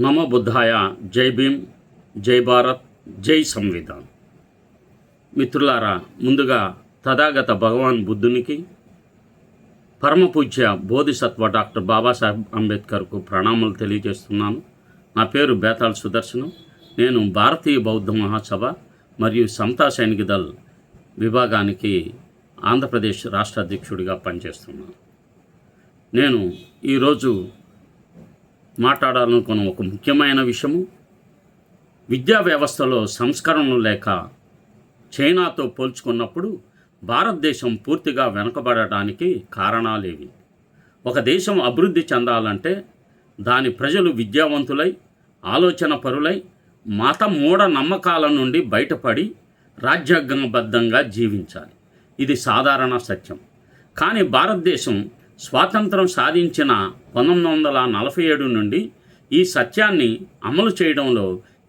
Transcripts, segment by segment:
నమో బుద్ధాయ. జై భీమ్, జై భారత్, జై సంవిధాన్. మిత్రులారా, ముందుగా తథాగత భగవాన్ బుద్ధునికి, పరమపూజ్య బోధిసత్వ డాక్టర్ బాబాసాహెబ్ అంబేద్కర్కు ప్రణామాలు తెలియజేస్తున్నాను. నా పేరు బేతాళ సుదర్శనం. నేను భారతీయ బౌద్ధ మహాసభ మరియు సమతా సైనిక దళ్ విభాగానికి ఆంధ్రప్రదేశ్ రాష్ట్ర అధ్యక్షుడిగా పనిచేస్తున్నాను. నేను ఈరోజు మాట్లాడాలనుకున్న ఒక ముఖ్యమైన విషయము, విద్యా వ్యవస్థలో సంస్కరణలు లేక చైనాతో పోల్చుకున్నప్పుడు భారతదేశం పూర్తిగా వెనుకబడటానికి కారణాలేవి. ఒక దేశం అభివృద్ధి చెందాలంటే దాని ప్రజలు విద్యావంతులై, ఆలోచన పరులై, మత మూఢ నమ్మకాల నుండి బయటపడి రాజ్యాంగబద్ధంగా జీవించాలి. ఇది సాధారణ సత్యం. కానీ భారతదేశం స్వాతంత్రం సాధించిన 1947 నుండి ఈ సత్యాన్ని అమలు చేయడంలో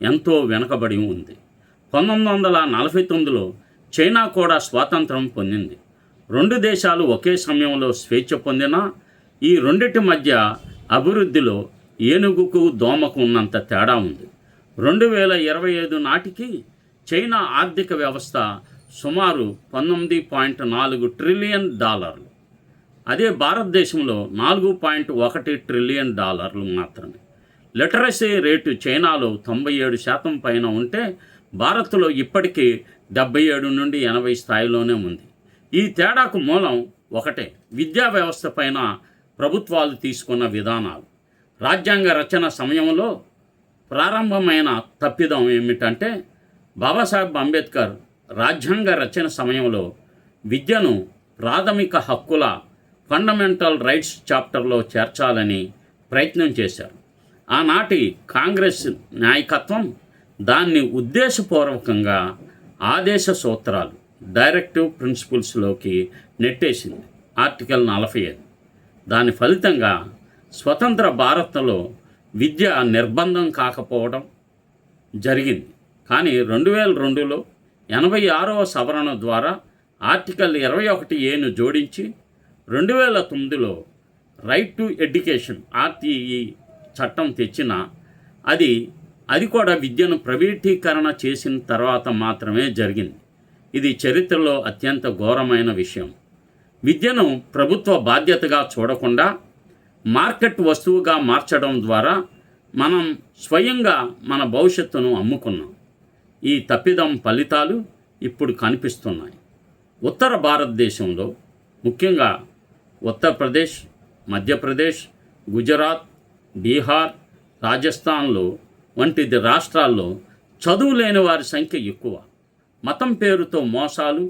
ఎంతో వెనుకబడి ఉంది. 1949లో చైనా కూడా స్వాతంత్రం పొందింది. రెండు దేశాలు ఒకే సమయంలో స్వేచ్ఛ పొందినా ఈ రెండిటి మధ్య అభివృద్ధిలో ఏనుగుకు దోమకు ఉన్నంత తేడా ఉంది. 2025 నాటికి చైనా ఆర్థిక వ్యవస్థ సుమారు $19.4 ట్రిలియన్. అదే భారతదేశంలో $4.1 ట్రిలియన్ మాత్రమే. లిటరసీ రేటు చైనాలో 97% పైన ఉంటే భారత్లో ఇప్పటికీ 77 నుండి 80 స్థాయిలోనే ఉంది. ఈ తేడాకు మూలం ఒకటే, విద్యా వ్యవస్థ పైన ప్రభుత్వాలు తీసుకున్న విధానాలు. రాజ్యాంగ రచన సమయంలో ప్రారంభమైన తప్పిదం ఏమిటంటే, బాబాసాహెబ్ అంబేద్కర్ రాజ్యాంగ రచన సమయంలో విద్యను ప్రాథమిక హక్కుల ఫండమెంటల్ రైట్స్ చాప్టర్లో చేర్చాలని ప్రయత్నం చేశారు. ఆనాటి కాంగ్రెస్ నాయకత్వం దాన్ని ఉద్దేశపూర్వకంగా ఆదేశ సూత్రాలు, డైరెక్టివ్ ప్రిన్సిపల్స్లోకి నెట్టేసింది. ఆర్టికల్ 45. దాని ఫలితంగా స్వతంత్ర భారత్లో విద్య నిర్బంధం కాకపోవడం జరిగింది. కానీ 2002లో 86వ సవరణ ద్వారా ఆర్టికల్ 21A జోడించి 2009లో రైట్ టు ఎడ్యుకేషన్ RTE చట్టం తెచ్చిన అది కూడా విద్యను ప్రైవేటీకరణ చేసిన తర్వాత మాత్రమే జరిగింది. ఇది చరిత్రలో అత్యంత ఘోరమైన విషయం. విద్యను ప్రభుత్వ బాధ్యతగా చూడకుండా మార్కెట్ వస్తువుగా మార్చడం ద్వారా మనం స్వయంగా మన భవిష్యత్తును అమ్ముకున్నాం. ఈ తప్పిదం ఫలితాలు ఇప్పుడు కనిపిస్తున్నాయి. ఉత్తర భారతదేశంలో, ముఖ్యంగా ఉత్తరప్రదేశ్, మధ్యప్రదేశ్, గుజరాత్, బీహార్, రాజస్థాన్లో వంటి రాష్ట్రాల్లో చదువు లేని వారి సంఖ్య ఎక్కువ. మతం పేరుతో మోసాలు,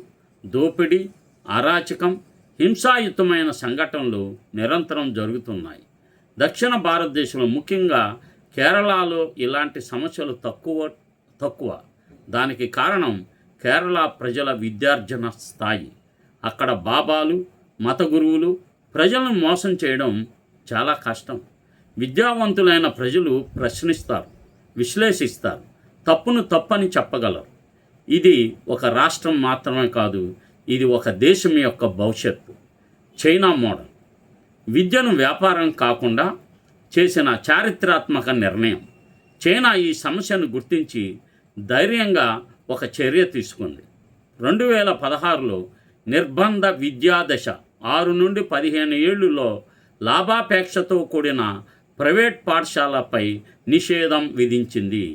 దోపిడీ, అరాచకం, హింసాయుతమైన సంఘటనలు నిరంతరం జరుగుతున్నాయి. దక్షిణ భారతదేశంలో, ముఖ్యంగా కేరళలో ఇలాంటి సమస్యలు తక్కువ. దానికి కారణం కేరళ ప్రజల విద్యార్జన స్థాయి. అక్కడ బాబాలు, మత గురువులు ప్రజలను మోసం చేయడం చాలా కష్టం. విద్యావంతులైన ప్రజలు ప్రశ్నిస్తారు, విశ్లేషిస్తారు, తప్పును తప్పని చెప్పగలరు. ఇది ఒక రాష్ట్రం మాత్రమే కాదు, ఇది ఒక దేశం యొక్క భవిష్యత్తు. చైనా మోడల్ విద్యను వ్యాపారం కాకుండా చేసిన చారిత్రాత్మక నిర్ణయం. చైనా ఈ సమస్యను గుర్తించి ధైర్యంగా ఒక చర్య తీసుకుంది. 2016లో నిర్బంధ విద్యాదశ 6 నుండి 15 ఏళ్లలో లాభాపేక్షతో కూడిన ప్రైవేట్ పాఠశాలపై నిషేధం విధించింది.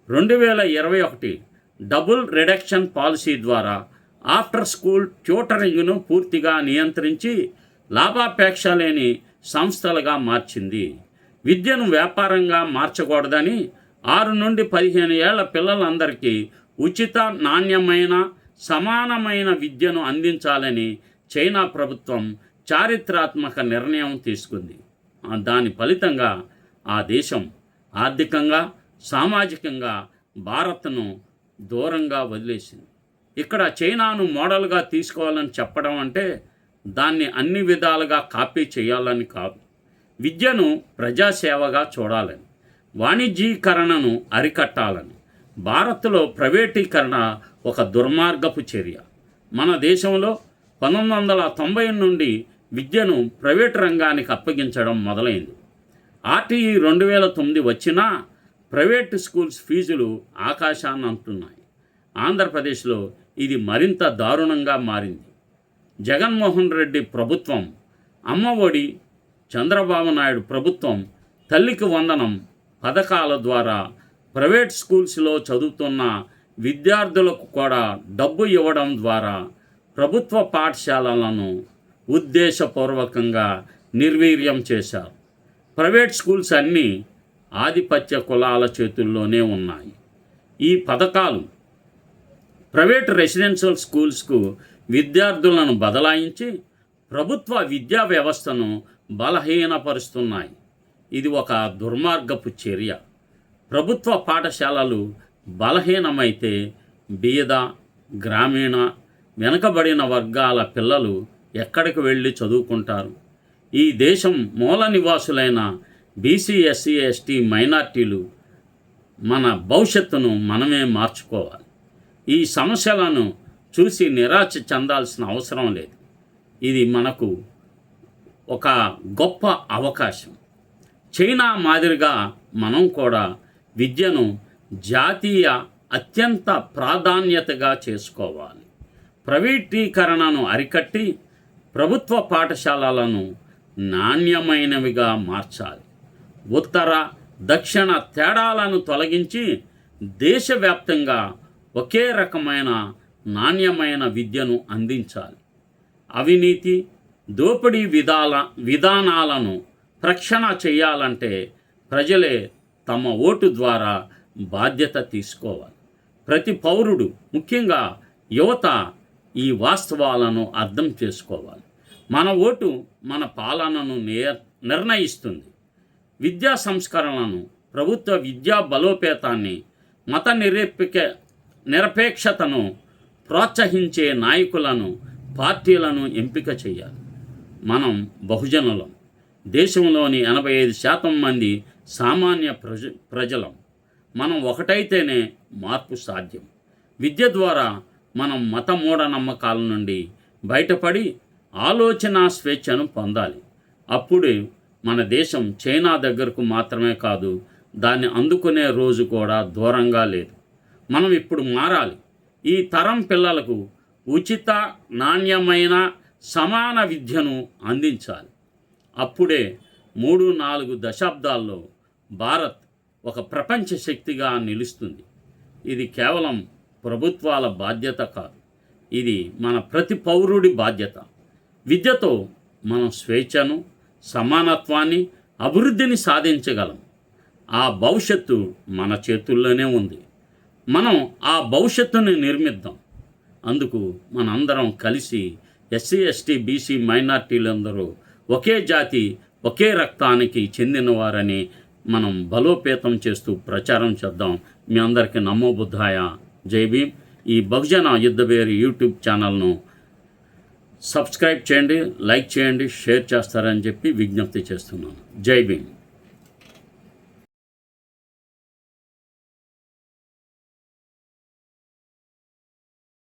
2021 డబుల్ రిడక్షన్ పాలసీ ద్వారా ఆఫ్టర్ స్కూల్ ట్యూటరింగ్ను పూర్తిగా నియంత్రించి లాభాపేక్ష లేని సంస్థలుగా మార్చింది. విద్యను వ్యాపారంగా మార్చకూడదని 6 నుండి 15 ఏళ్ల పిల్లలందరికీ ఉచిత, నాణ్యమైన, సమానమైన విద్యను అందించాలని చైనా ప్రభుత్వం చారిత్రాత్మక నిర్ణయం తీసుకుంది. దాని ఫలితంగా ఆ దేశం ఆర్థికంగా, సామాజికంగా భారత్ను దూరంగా వదిలేసింది. ఇక్కడ చైనాను మోడల్గా తీసుకోవాలని చెప్పడం అంటే దాన్ని అన్ని విధాలుగా కాపీ చేయాలని కాదు. విద్యను ప్రజాసేవగా చూడాలని, వాణిజ్యీకరణను అరికట్టాలని. భారత్లో ప్రైవేటీకరణ ఒక దుర్మార్గపు చర్య. మన దేశంలో 1990 నుండి విద్యను ప్రైవేటు రంగానికి అప్పగించడం మొదలైంది. ఆర్టీఈ 2009 వచ్చినా ప్రైవేట్ స్కూల్స్ ఫీజులు ఆకాశాన్ని అంటున్నాయి. ఆంధ్రప్రదేశ్లో ఇది మరింత దారుణంగా మారింది. జగన్మోహన్ రెడ్డి ప్రభుత్వం, అమ్మఒడి, చంద్రబాబు నాయుడు ప్రభుత్వం తల్లికి వందనం పథకాల ద్వారా ప్రైవేట్ స్కూల్స్లో చదువుతున్న విద్యార్థులకు కూడా డబ్బు ఇవ్వడం ద్వారా ప్రభుత్వ పాఠశాలలను ఉద్దేశపూర్వకంగా నిర్వీర్యం చేశారు. ప్రైవేట్ స్కూల్స్ అన్నీ ఆధిపత్య కులాల చేతుల్లోనే ఉన్నాయి. ఈ పథకాలు ప్రైవేట్ రెసిడెన్షియల్ స్కూల్స్కు విద్యార్థులను బదలాయించి ప్రభుత్వ విద్యా వ్యవస్థను బలహీనపరుస్తున్నాయి. ఇది ఒక దుర్మార్గపు చర్య. ప్రభుత్వ పాఠశాలలు బలహీనమైతే బీద, గ్రామీణ, వెనుకబడిన వర్గాల పిల్లలు ఎక్కడికి వెళ్ళి చదువుకుంటారు? ఈ దేశం మూల నివాసులైన బీసీ, ఎస్సీ, ఎస్టీ, మైనార్టీలు మన భవిష్యత్తును మనమే మార్చుకోవాలి. ఈ సమస్యలను చూసి నిరాశ చెందాల్సిన అవసరం లేదు. ఇది మనకు ఒక గొప్ప అవకాశం. చైనా మాదిరిగా మనం కూడా విద్యను జాతీయ అత్యంత ప్రాధాన్యతగా చేసుకోవాలి. ప్రైవేటీకరణను అరికట్టి ప్రభుత్వ పాఠశాలలను నాణ్యమైనవిగా మార్చాలి. ఉత్తర, దక్షిణ తేడాలను తొలగించి దేశవ్యాప్తంగా ఒకే రకమైన నాణ్యమైన విద్యను అందించాలి. అవినీతి, దోపిడీ విధానాలను ప్రక్షాళన చేయాలంటే ప్రజలే తమ ఓటు ద్వారా బాధ్యత తీసుకోవాలి. ప్రతి పౌరుడు, ముఖ్యంగా యువత, ఈ వాస్తవాలను అర్థం చేసుకోవాలి. మన ఓటు మన పాలనను నిర్ణయిస్తుంది. విద్యా సంస్కరణలను, ప్రభుత్వ విద్యా బలోపేతాన్ని, మత నిరపేక్షతను ప్రోత్సహించే నాయకులను, పార్టీలను ఎంపిక చేయాలి. మనం బహుజనులం. దేశంలోని 85% మంది సామాన్య ప్రజలం. మనం ఒకటైతేనే మార్పు సాధ్యం. విద్య ద్వారా మనం మత మూఢనమ్మకాల నుండి బయటపడి ఆలోచన స్వేచ్ఛను పొందాలి. అప్పుడే మన దేశం చైనా దగ్గరకు మాత్రమే కాదు, దాన్ని అందుకునే రోజు కూడా దూరంగా లేదు. మనం ఇప్పుడు మారాలి. ఈ తరం పిల్లలకు ఉచిత, నాణ్యమైన, సమాన విద్యను అందించాలి. అప్పుడే 3-4 దశాబ్దాల్లో భారత్ ఒక ప్రపంచ శక్తిగా నిలుస్తుంది. ఇది కేవలం ప్రభుత్వాల బాధ్యత కాదు, ఇది మన ప్రతి పౌరుడి బాధ్యత. విద్యతో మనం స్వేచ్ఛను, సమానత్వాన్ని, అభివృద్ధిని సాధించగలం. ఆ భవిష్యత్తు మన చేతుల్లోనే ఉంది. మనం ఆ భవిష్యత్తుని నిర్మిద్దాం. అందుకు మనందరం కలిసి ఎస్సీ, ఎస్టీ, బీసీ, మైనార్టీలందరూ ఒకే జాతి, ఒకే రక్తానికి చెందినవారని మనం బలోపేతం చేస్తూ ప్రచారం చేద్దాం. మీ అందరికీ నమో బుద్ధాయ, జై భీమ్. ఈ బహుజన యుద్ధభేరి యూట్యూబ్ ఛానల్ను సబ్స్క్రైబ్ చేయండి, లైక్ చేయండి, షేర్ చేస్తారని చెప్పి విజ్ఞప్తి చేస్తున్నాను. జై భీమ్.